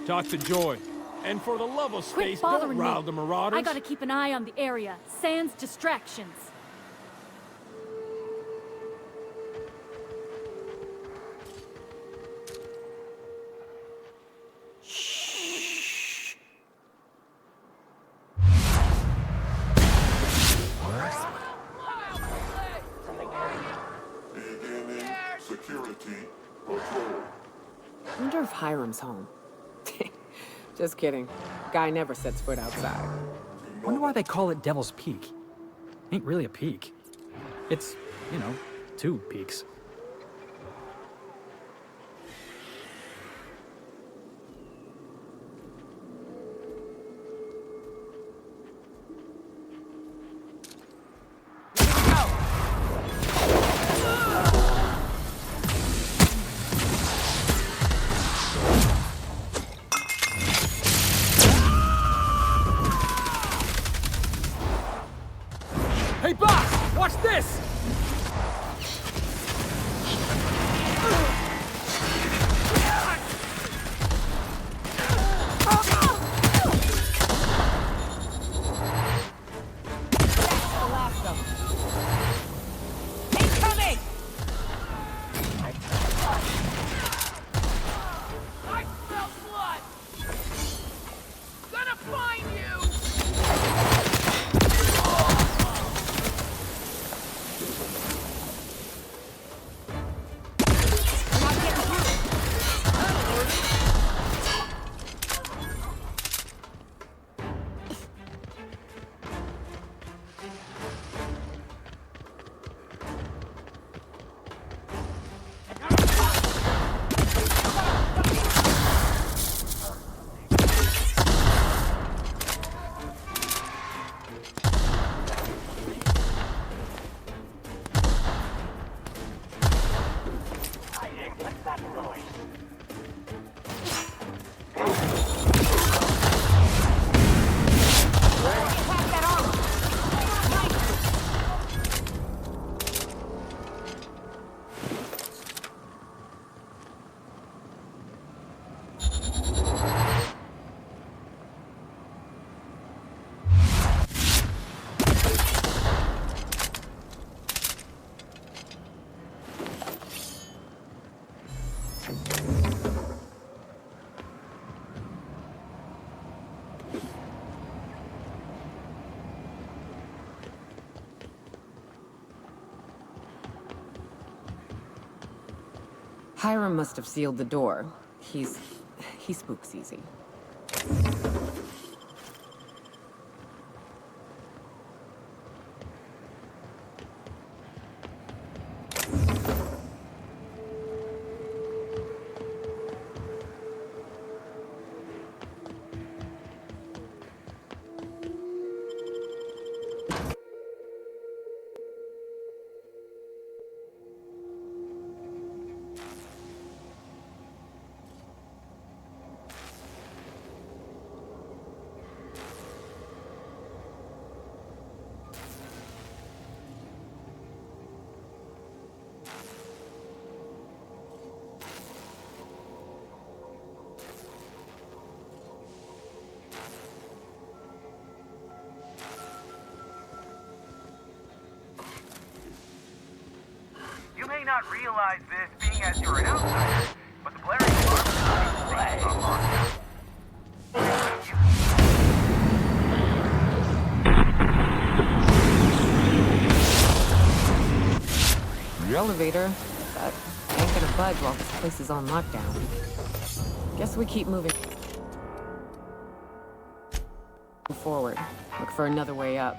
Talk to Joy. And for the love of Quit space, bothering don't rile me. the Marauders. I gotta keep an eye on the area. Sans distractions. Beginning security patrol. I wonder if Hiram's home. Just kidding. Guy never sets foot outside. Wonder why they call it Devil's Peak. Ain't really a peak. It's, you know, two peaks. Hey, boss! Watch this! I smell blood! Gonna find you! Hiram must have sealed the door. He spooks easy. You may not realize this being as you're an outsider, but the Blaring Farm on lockdown. The elevator. That ain't gonna budge while this place is on lockdown. Guess we keep moving forward. Look for another way up.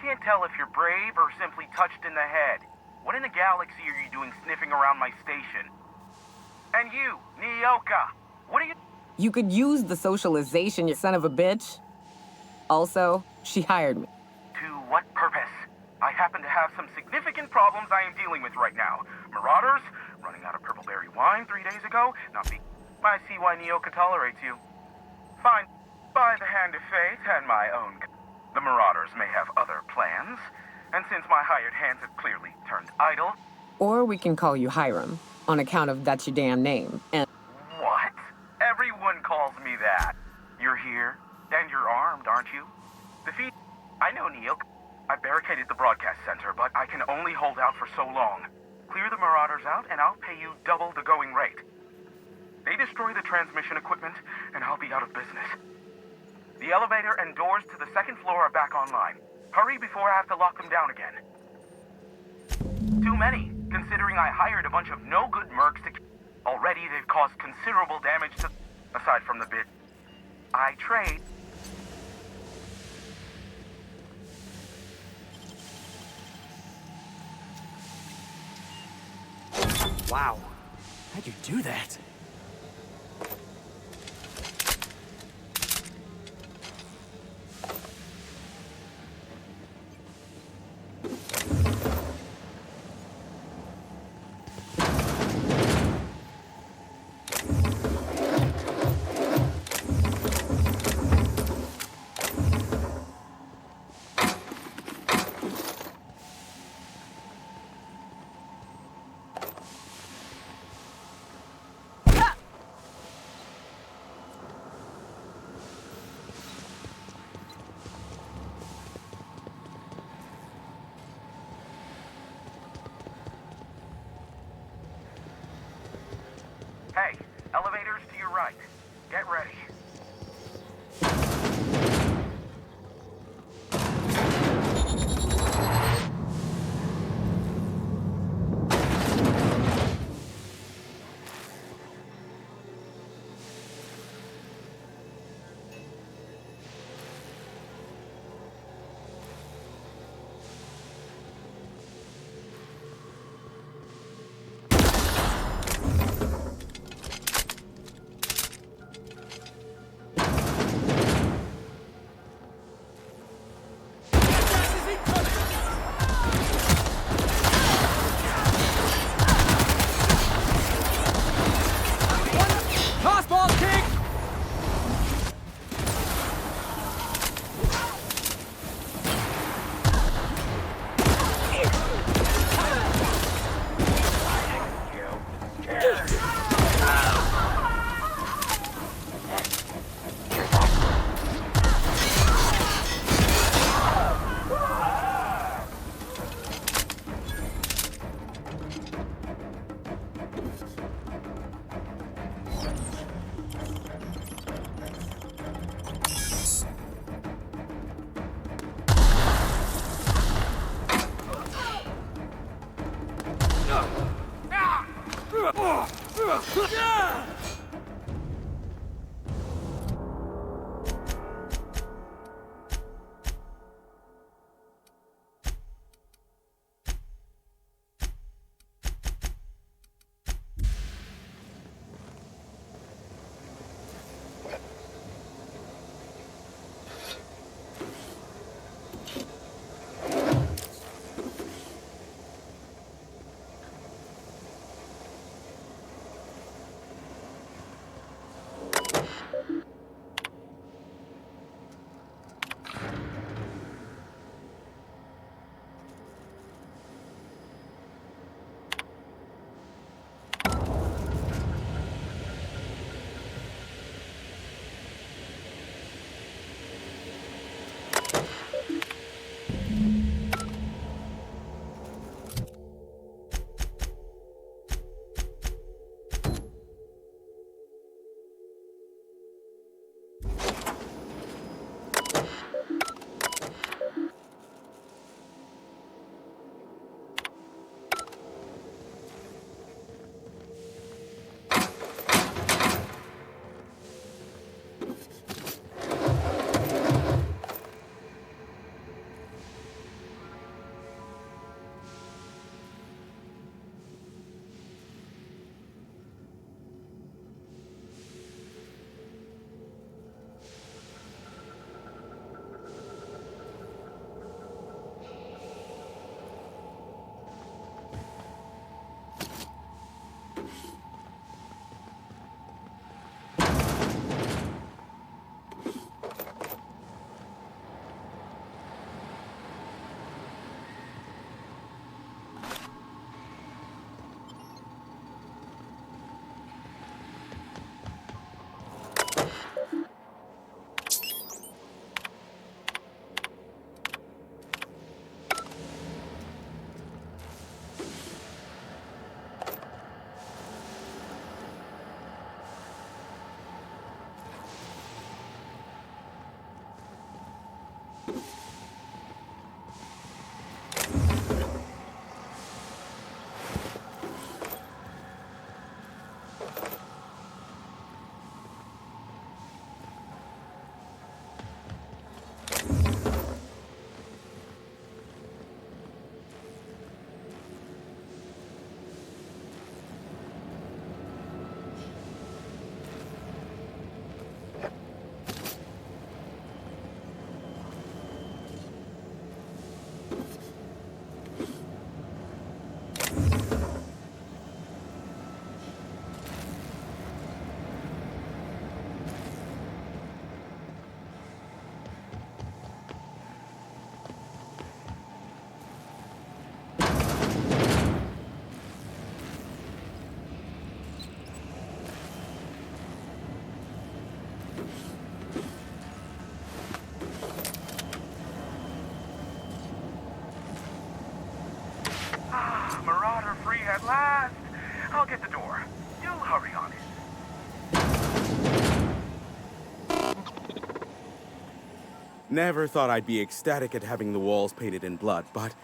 can't tell if you're brave or simply touched in the head. What in the galaxy are you doing sniffing around my station? And you, Nyoka, what are you... You could use the socialization, you son of a bitch. Also, she hired me. To what purpose? I happen to have some significant problems I am dealing with right now. Marauders, running out of purple-berry wine 3 days ago, not be... I see why Nyoka tolerates you. Fine. By the hand of fate and my own... The Marauders may have other plans, and since my hired hands have clearly turned idle... Or we can call you Hiram, on account of that's your damn name. And What? Everyone calls me that. You're here, and you're armed, aren't you? Defeat... I know, Nyoka. I barricaded the broadcast center, but I can only hold out for so long. Clear the Marauders out, and I'll pay you double the going rate. They destroy the transmission equipment, and I'll be out of business. The elevator and doors to the second floor are back online. Hurry before I have to lock them down again. Too many, considering I hired a bunch of no-good mercs to... Already they've caused considerable damage to... Aside from the bit... I trade... Wow. How'd you do that? Hey, elevators to your right. Get ready. Tossball kick! are free at last. I'll get the door. Do hurry on it. Never thought I'd be ecstatic at having the walls painted in blood, but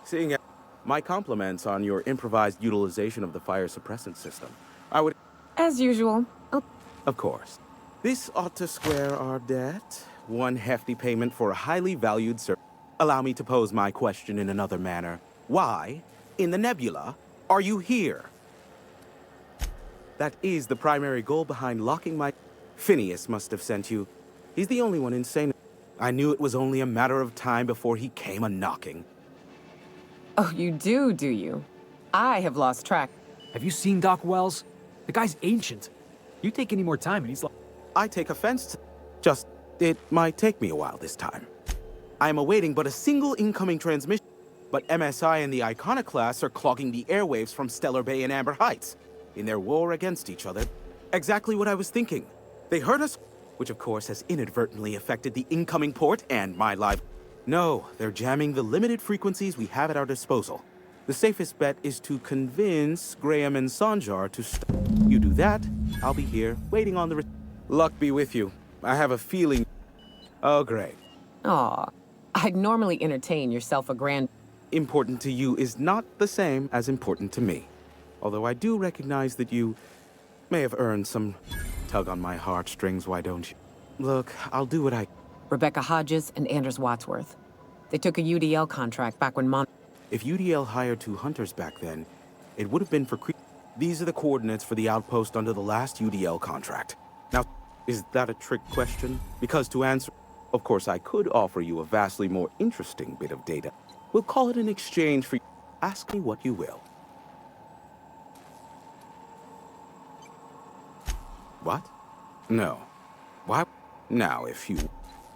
seeing it, my compliments on your improvised utilization of the fire suppressant system. I would, As usual. Oh, of course. This ought to square our debt. One hefty payment for a highly valued service. Allow me to pose my question in another manner. Why, in the nebula, are you here? That is the primary goal behind locking my... Phineas must have sent you. He's the only one insane. I knew it was only a matter of time before he came a-knocking. oh, you do you? I have lost track. Have you seen Doc Wells? The guy's ancient. You take any more time and he's like... I take offense to... Just, it might take me a while this time. I am awaiting but a single incoming transmission, but MSI and the Iconoclasts are clogging the airwaves from Stellar Bay and Amber Heights in their war against each other. Exactly what I was thinking. They heard us, which of course has inadvertently affected the incoming port and my live... No, they're jamming the limited frequencies we have at our disposal. The safest bet is to convince Graham and Sanjar to stop. You do that, I'll be here, waiting on the... Luck be with you. I have a feeling... Oh, great. Aw, I'd normally entertain yourself a grand... Important to you is not the same as important to me. Although I do recognize that you may have earned some tug on my heartstrings, why don't you? Look, I'll do what I... Rebecca Hodges and Anders Wadsworth. They took a UDL contract back when If UDL hired 2 hunters back then, it would have been for These are the coordinates for the outpost under the last UDL contract. Now, is that a trick question? Because to answer... Of course, I could offer you a vastly more interesting bit of data. We'll call it an exchange for... Ask me what you will. What? No. Why? Now, if you...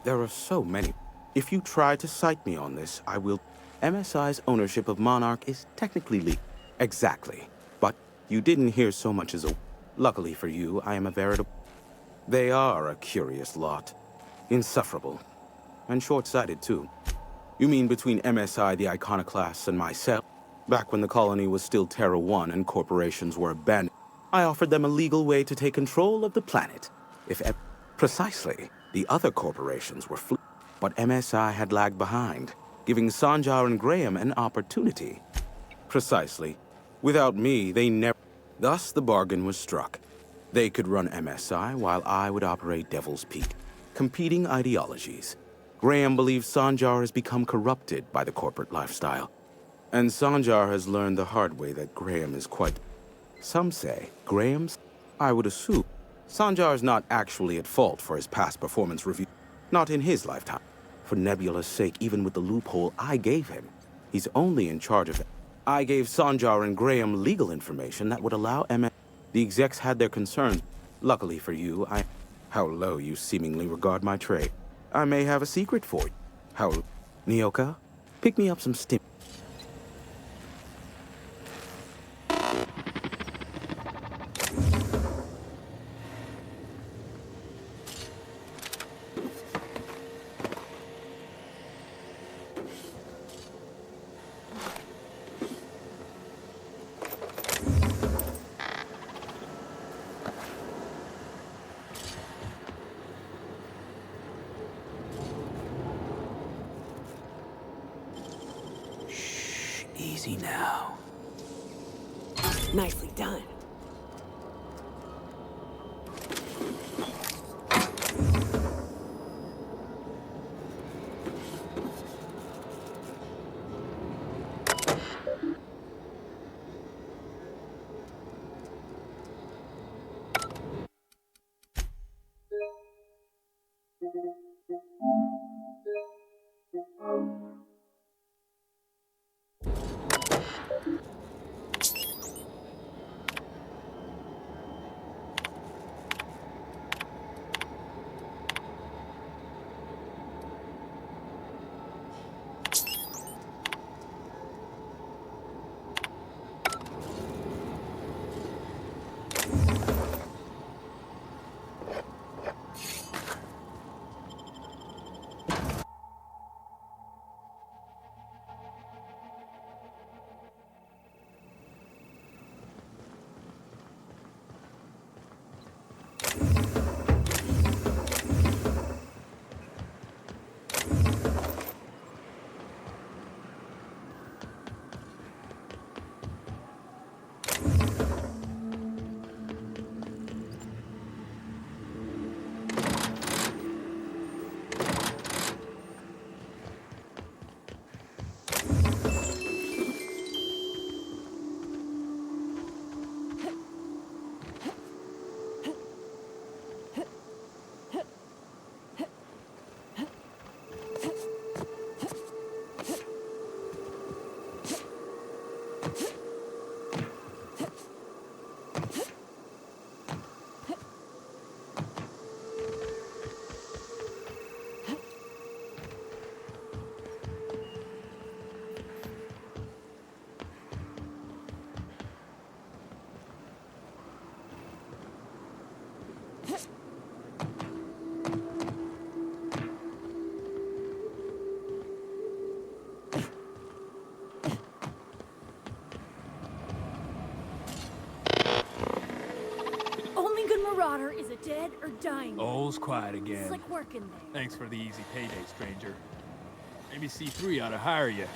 There are so many. If you try to cite me on this, I will... MSI's ownership of Monarch is technically legal. Exactly. But you didn't hear so much as a... Luckily for you, I am a veritable... They are a curious lot. Insufferable. And short-sighted, too. You mean between MSI, the Iconoclasts, and myself? Back when the colony was still Terra 1 and corporations were abandoned, I offered them a legal way to take control of the planet. Precisely. The other corporations were but MSI had lagged behind, giving Sanjar and Graham an opportunity. Precisely. Without me, they never... Thus, the bargain was struck. They could run MSI while I would operate Devil's Peak. Competing ideologies. Graham believes Sanjar has become corrupted by the corporate lifestyle. And Sanjar has learned the hard way that Graham is quite... Some say Graham's... I would assume Sanjar's not actually at fault for his past performance review. Not in his lifetime. For Nebula's sake, even with the loophole I gave him, he's only in charge of it. I gave Sanjar and Graham legal information that would allow The execs had their concerns. Luckily for you, How low you seemingly regard my trade. I may have a secret for you. How... Nyoka, pick me up some stim... Easy now. Nicely done. Sir is a dead or dying man. All's quiet again. Slick work in there. Thanks for the easy payday, stranger. Maybe C3 ought to hire you.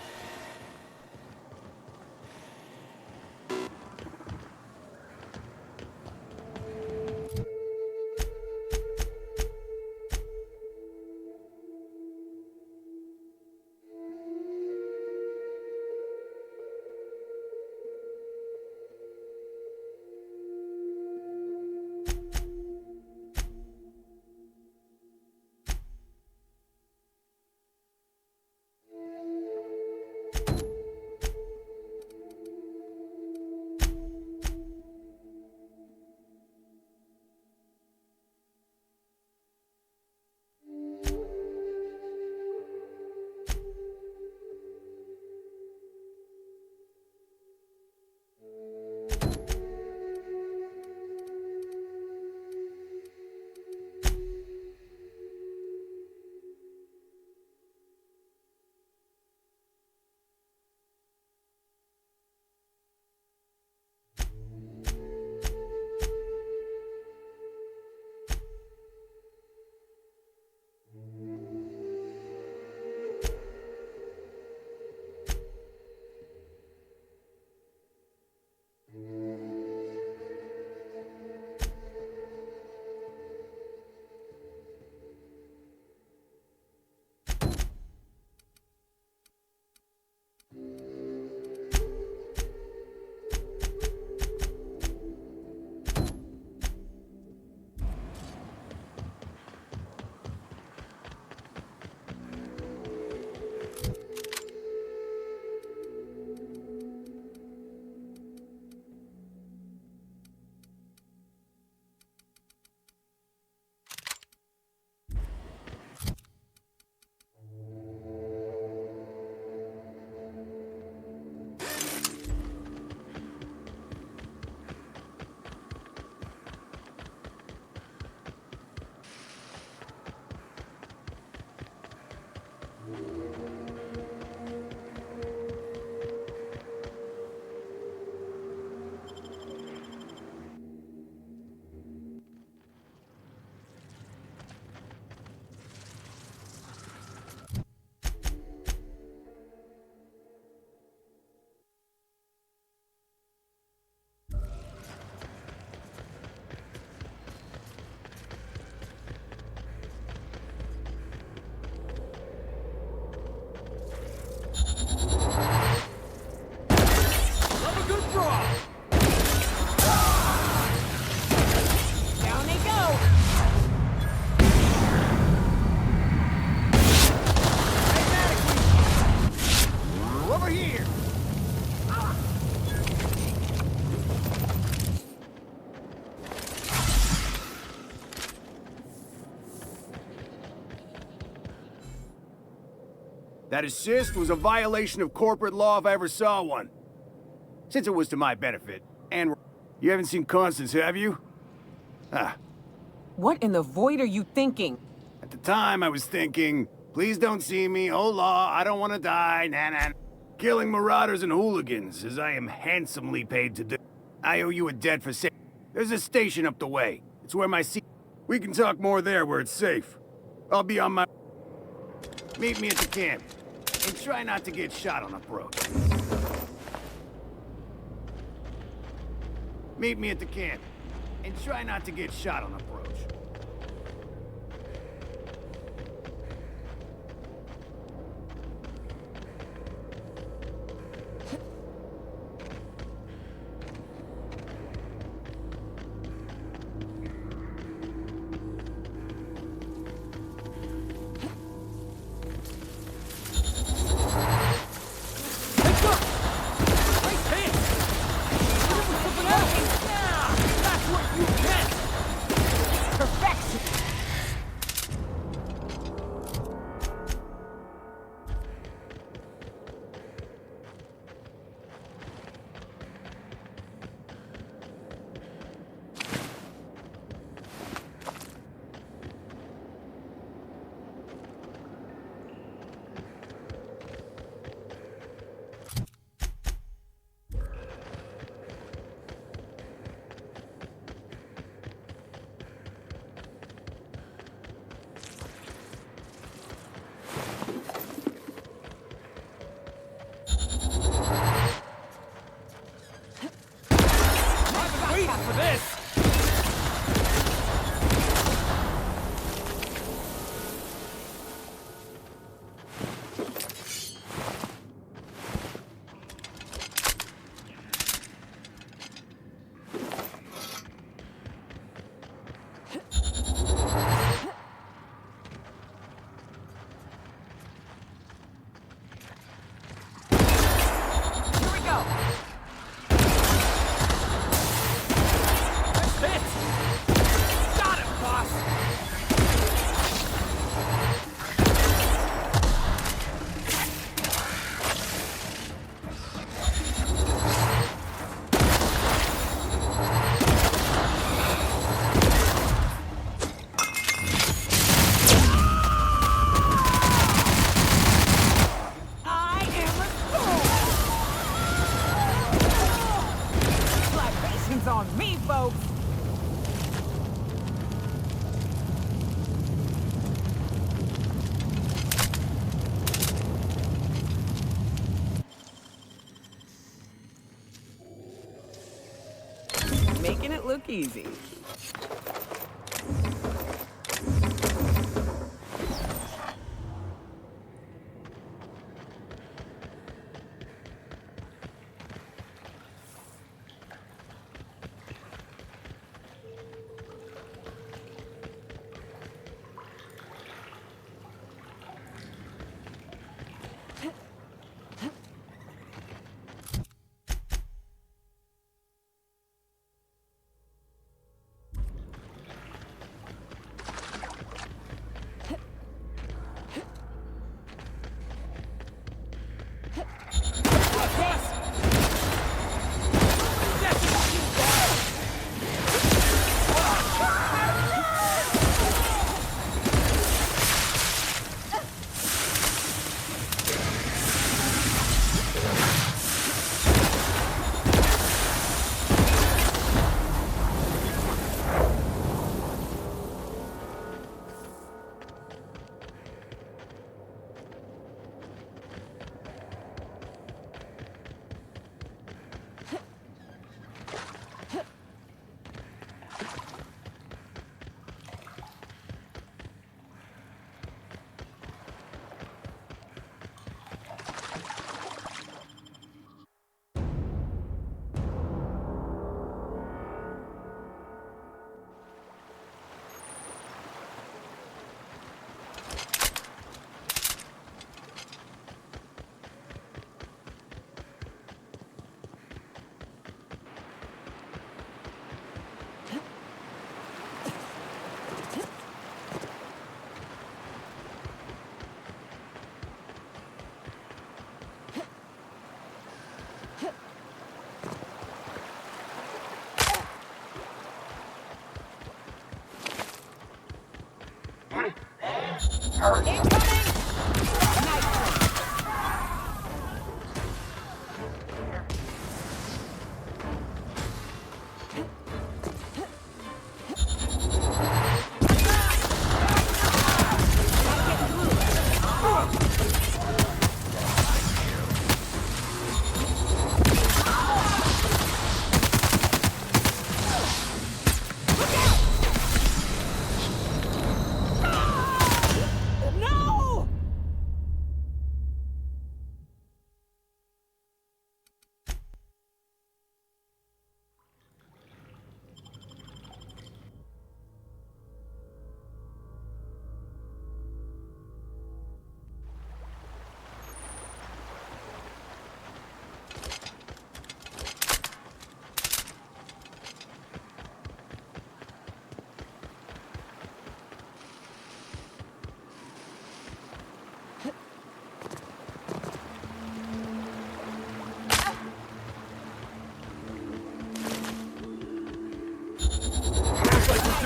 That assist was a violation of corporate law if I ever saw one. Since it was to my benefit, and you haven't seen Constance, have you? Ah. What in the void are you thinking? At the time, I was thinking, please don't see me, oh law, I don't want to die, nah. Killing marauders and hooligans, as I am handsomely paid to do. I owe you a debt for sa- There's a station up the way. It's where my seat. We can talk more there where it's safe. I'll be on my... Meet me at the camp. And try not to get shot on approach. Meet me at the camp. And try not to get shot on approach. That's what you get! Easy.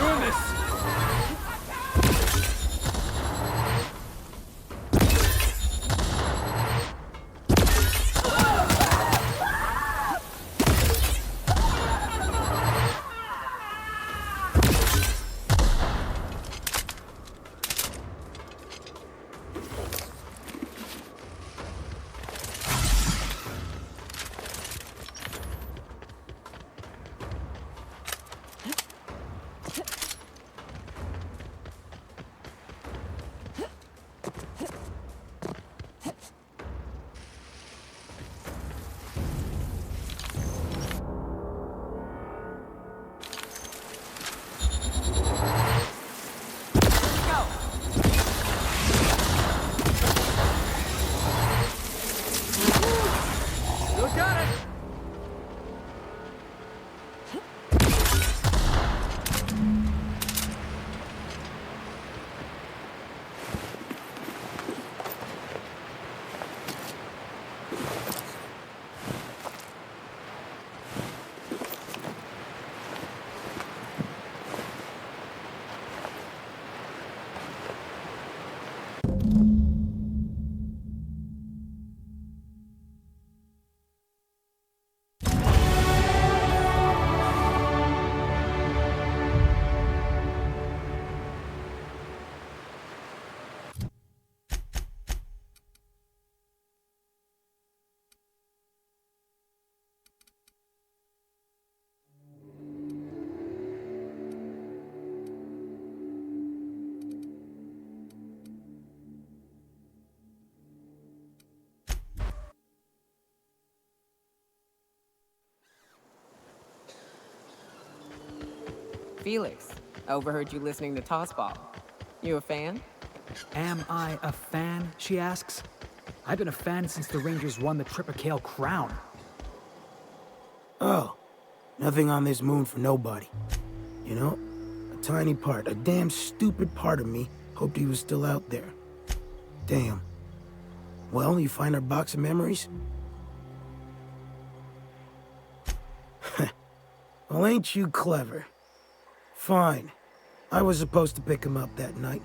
Doing this! Felix, overheard you listening to Tossball. You a fan? Am I a fan, she asks. I've been a fan since the Rangers won the Tripicale Crown. Oh, nothing on this moon for nobody. You know, a tiny part, a damn stupid part of me hoped he was still out there. Damn. Well, you find our box of memories? Well, ain't you clever? Fine. I was supposed to pick him up that night.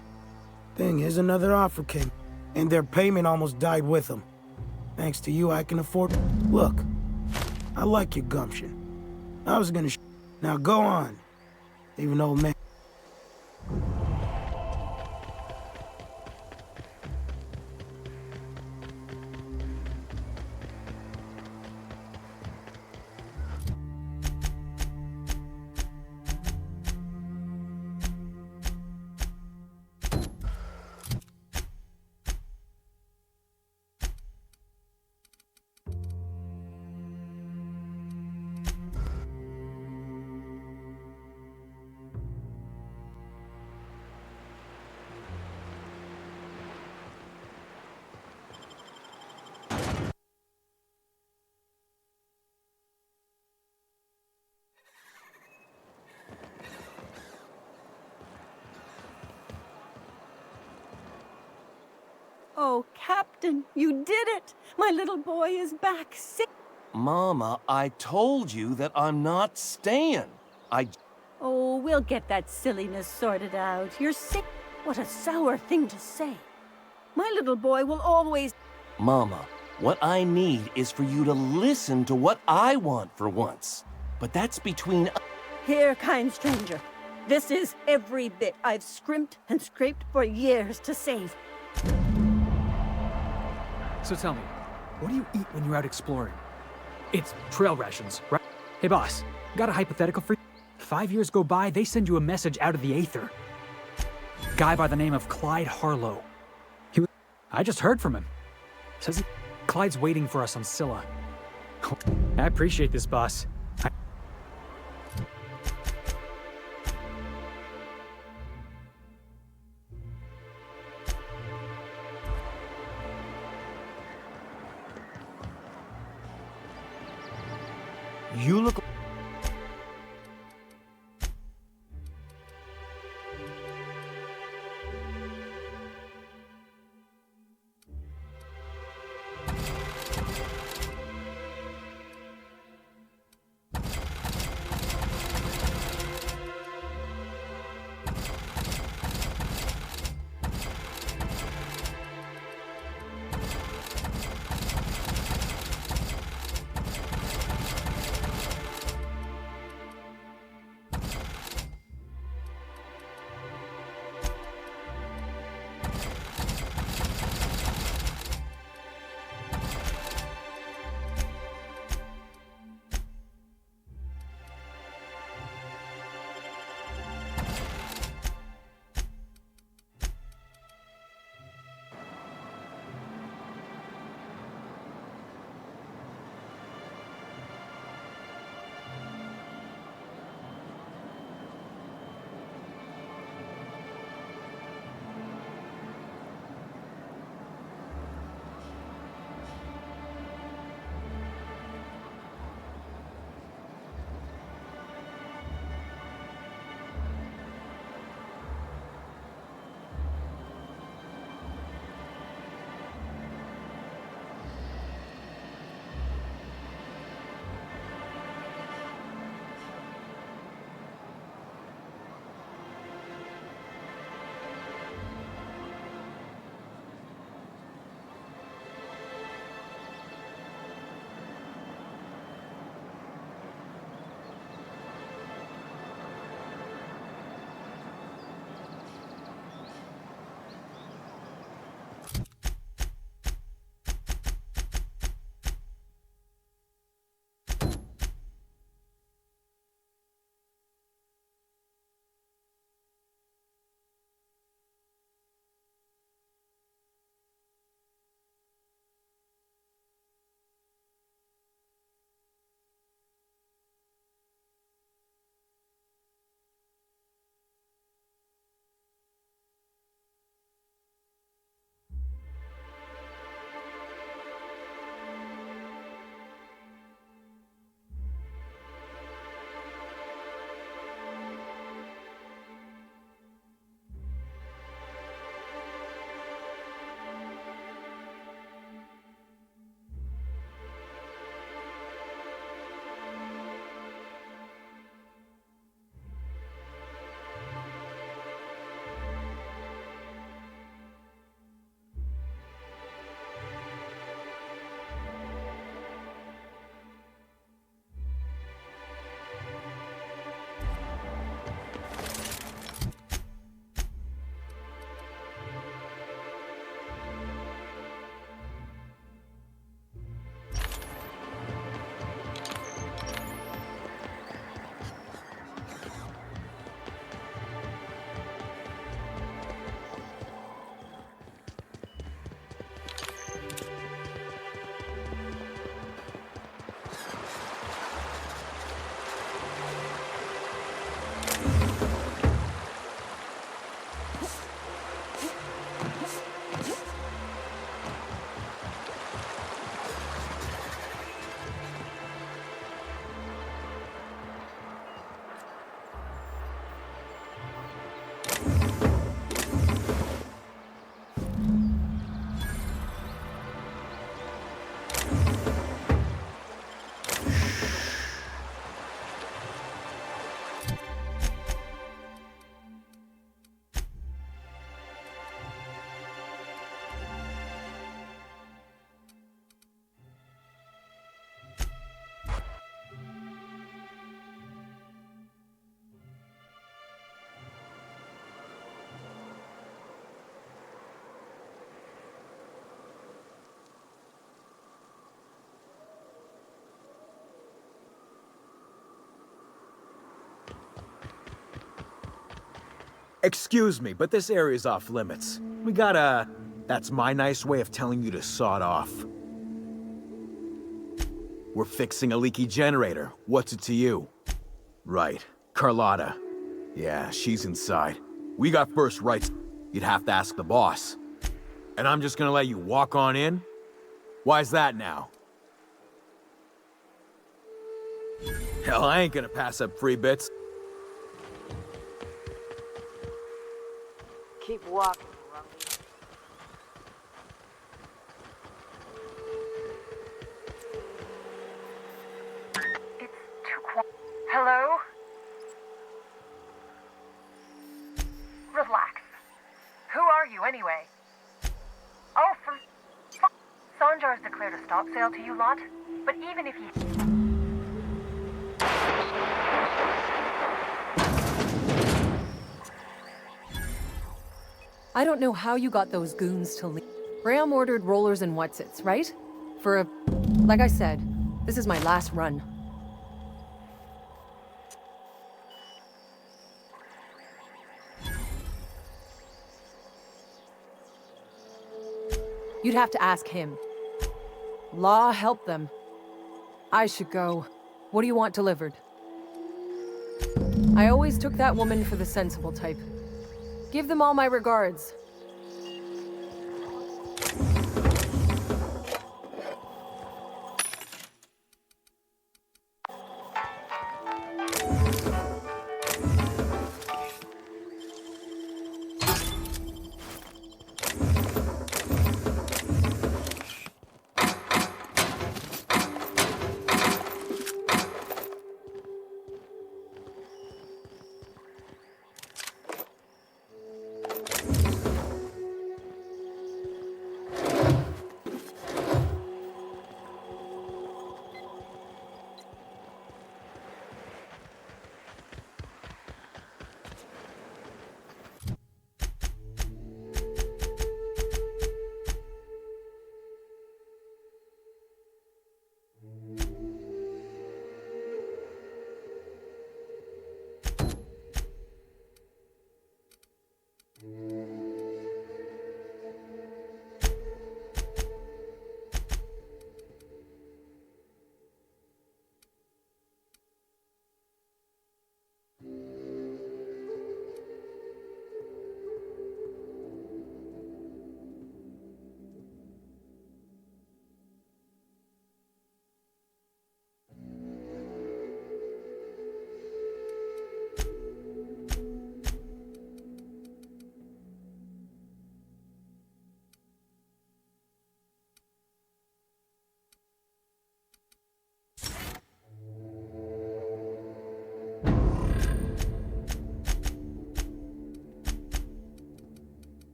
Thing is, another offer came, and their payment almost died with them. Thanks to you, I can afford... Look, I like your gumption. I was gonna Now go on. Leave an old man... Oh, Captain, you did it! My little boy is back sick. Mama, I told you that I'm not staying. Oh, we'll get that silliness sorted out. You're sick. What a sour thing to say. My little boy will always... Mama, what I need is for you to listen to what I want for once. But that's between... Here, kind stranger. This is every bit I've scrimped and scraped for years to save. So tell me, what do you eat when you're out exploring? It's trail rations, right? Hey boss, got a hypothetical for you? 5 years go by, they send you a message out of the aether. Guy by the name of Clyde Harlow. I just heard from him. Says Clyde's waiting for us on Scylla. I appreciate this, boss. You look... Excuse me, but this area's off limits. We gotta... That's my nice way of telling you to sod off. We're fixing a leaky generator. What's it to you? Right. Carlotta. Yeah, she's inside. We got first rights. You'd have to ask the boss. And I'm just gonna let you walk on in? Why's that now? Hell, I ain't gonna pass up free bits. Keep walking. Hello? Relax. Who are you, anyway? Oh, for Sanjar's declared a stop sale to you lot, but even if you... I don't know how you got those goons to leave. Graham ordered rollers and whatsits, right? For a... Like I said, this is my last run. You'd have to ask him. Law helped them. I should go. What do you want delivered? I always took that woman for the sensible type. Give them all my regards.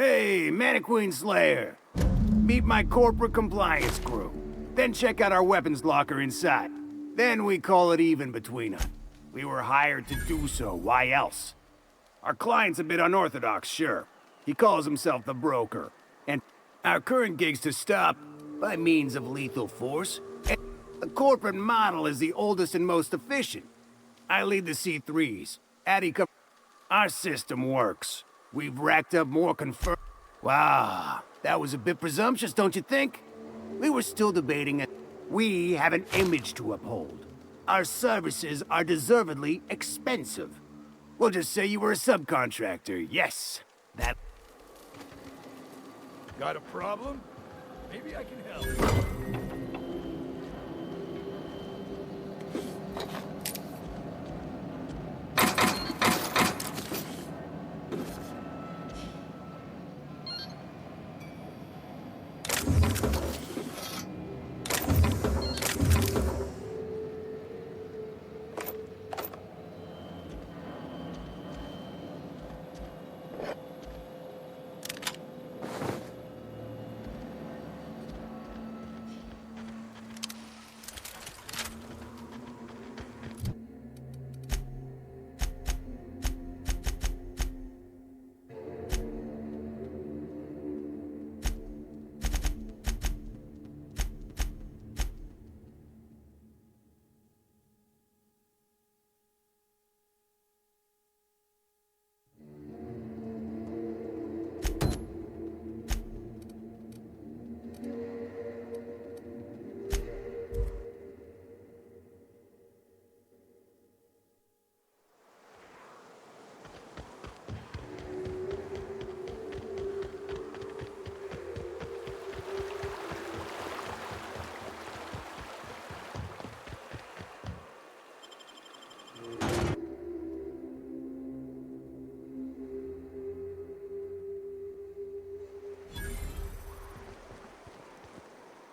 Hey, Mannequin Slayer. Meet my corporate compliance crew. Then check out our weapons locker inside. Then we call it even between us. We were hired to do so, why else? Our client's a bit unorthodox, sure. He calls himself the Broker. And our current gig's to stop by means of lethal force. And the corporate model is the oldest and most efficient. I lead the C3s. Addy co- Our system works. We've racked up more confirmed. Wow, that was a bit presumptuous, don't you think? We were still debating it. We have an image to uphold. Our services are deservedly expensive. We'll just say you were a subcontractor. Yes, that. Got a problem? Maybe I can help.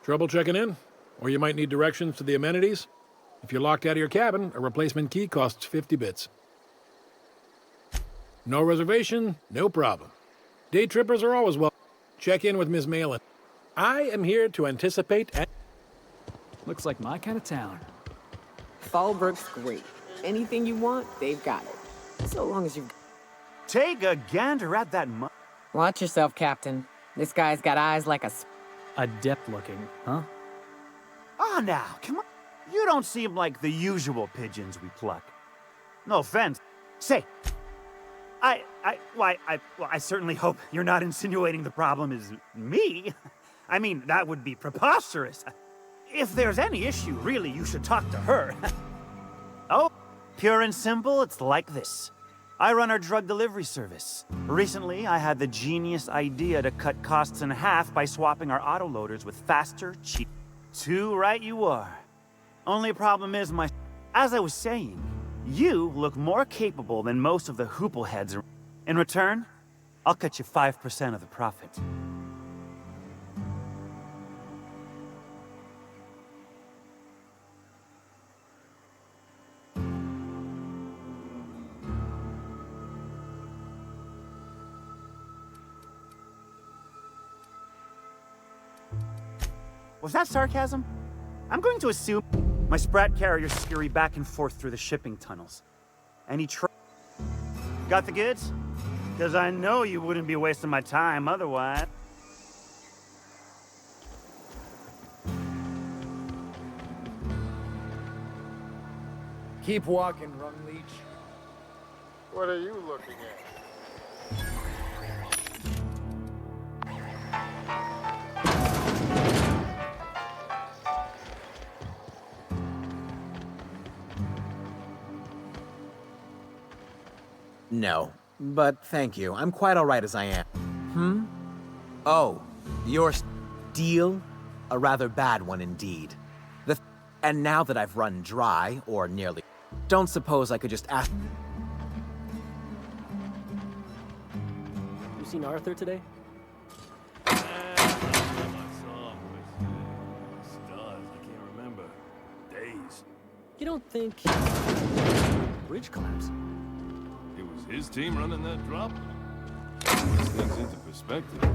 Trouble checking in? Or you might need directions to the amenities? If you're locked out of your cabin, a replacement key costs 50 bits. No reservation? No problem. Day trippers are always welcome. Check in with Miss Malin. I am here to anticipate and... Looks like my kind of town. Fallbrook's great. Anything you want, they've got it. So long as you've... Take a gander at that Watch yourself, Captain. This guy's got eyes like a... Adept looking, huh? Oh, now, come on. You don't seem like the usual pigeons we pluck. No offense. Say, I certainly hope you're not insinuating the problem is me. I mean, that would be preposterous. If there's any issue, really, you should talk to her. Oh, pure and simple, it's like this. I run our drug delivery service. Recently, I had the genius idea to cut costs in half by swapping our autoloaders with faster, cheap. Too right you are. Only problem is as I was saying, you look more capable than most of the hoople heads. In return, I'll cut you 5% of the profit. Was that sarcasm? I'm going to assume my Sprat carriers scurry back and forth through the shipping tunnels. Any Got the goods? Because I know you wouldn't be wasting my time otherwise. Keep walking, Rungleech. What are you looking at? No, but thank you. I'm quite all right as I am. Oh, your deal? A rather bad one indeed. And now that I've run dry, or nearly, don't suppose I could just ask... You seen Arthur today? I saw him with stars. I can't remember. Days. You don't think... Bridge collapse? It was his team running that drop? Puts things into perspective.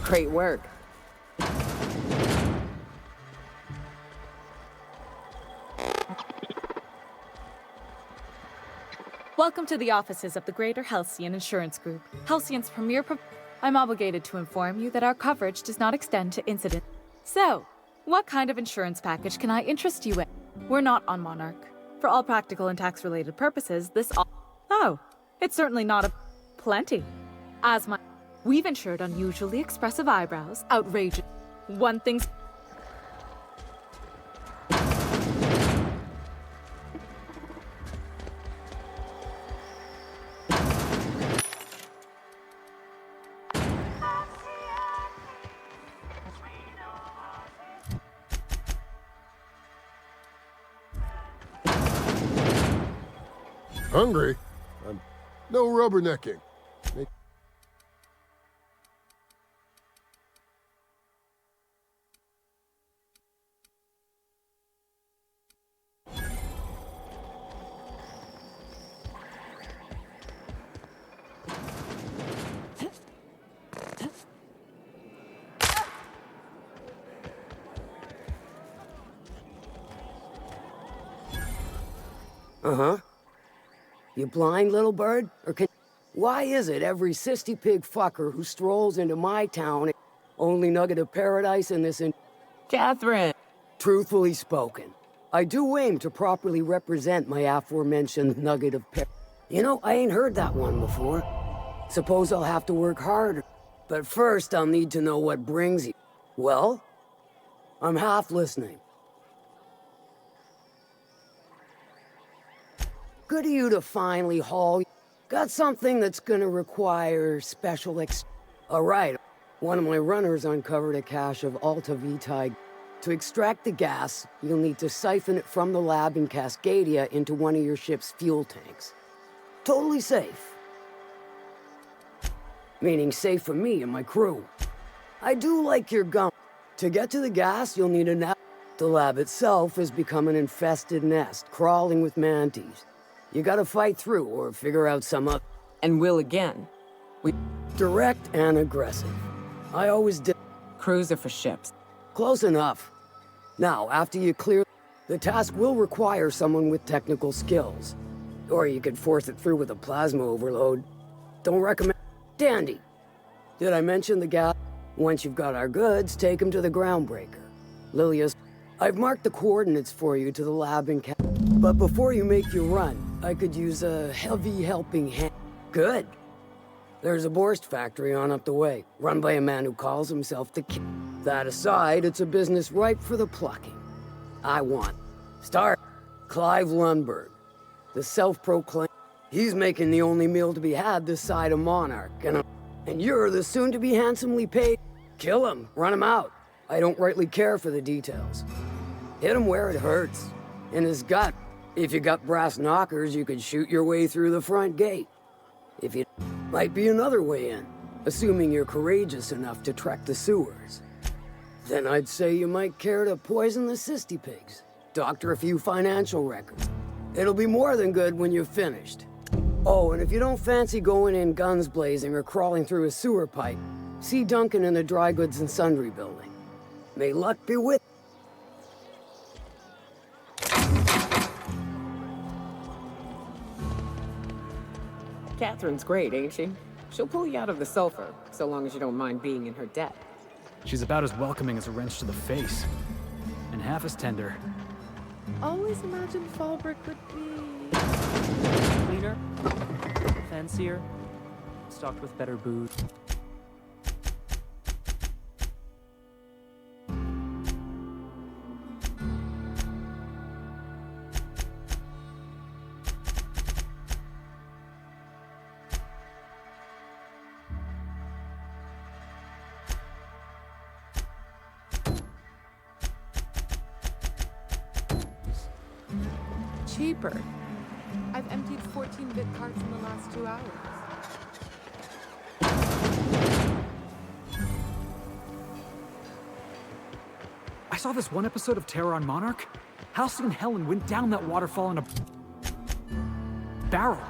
Great work. Welcome to the offices of the Greater Halcyon Insurance Group, Halcyon's premier I'm obligated to inform you that our coverage does not extend to incident. So, what kind of insurance package can I interest you in? We're not on Monarch. For all practical and tax-related purposes, Oh, it's certainly not a... Plenty. We've insured unusually expressive eyebrows, outrageous... One thing's... Hungry? No rubbernecking. Uh-huh. You blind, little bird? Or can... Why is it every sissy pig fucker who strolls into my town only nugget of paradise in this Catherine! Truthfully spoken, I do aim to properly represent my aforementioned nugget of You know, I ain't heard that one before. Suppose I'll have to work harder. But first, I'll need to know what brings you. Well? I'm half listening. Good of you to finally haul. Got something that's gonna require special Alright, one of my runners uncovered a cache of Alta Vitae. To extract the gas, you'll need to siphon it from the lab in Cascadia into one of your ship's fuel tanks. Totally safe. Meaning safe for me and my crew. I do like your gun. To get to the gas, you'll need a nap. The lab itself has become an infested nest, crawling with mantis. You gotta fight through or figure out some up. And will again. Direct and aggressive. I always did. Cruiser for ships. Close enough. Now, after you clear, the task will require someone with technical skills. Or you could force it through with a plasma overload. Don't recommend... Dandy! Did I mention the gas? Once you've got our goods, take them to the groundbreaker. Lilius, I've marked the coordinates for you to the lab in But before you make your run, I could use a heavy helping hand. Good. There's a Borst factory on up the way, run by a man who calls himself the King. That aside, it's a business ripe for the plucking. I want. Start. Clive Lundberg, the self-proclaimed. He's making the only meal to be had this side of Monarch, and you're the soon-to-be handsomely paid. Kill him, run him out. I don't rightly care for the details. Hit him where it hurts. In his gut. If you got brass knockers, you could shoot your way through the front gate. If you... Might be another way in, assuming you're courageous enough to trek the sewers. Then I'd say you might care to poison the cysty pigs. Doctor a few financial records. It'll be more than good when you're finished. Oh, and if you don't fancy going in guns blazing or crawling through a sewer pipe, see Duncan in the Dry Goods and Sundry building. May luck be with. Catherine's great, ain't she? She'll pull you out of the sulfur, so long as you don't mind being in her debt. She's about as welcoming as a wrench to the face. And half as tender. Always imagined Fallbrook would be cleaner, fancier, stocked with better booze. Cheaper. I've emptied 14-bit carts in the last 2 hours. I saw this one episode of Terror on Monarch. Halcyon and Helen went down that waterfall in a barrel.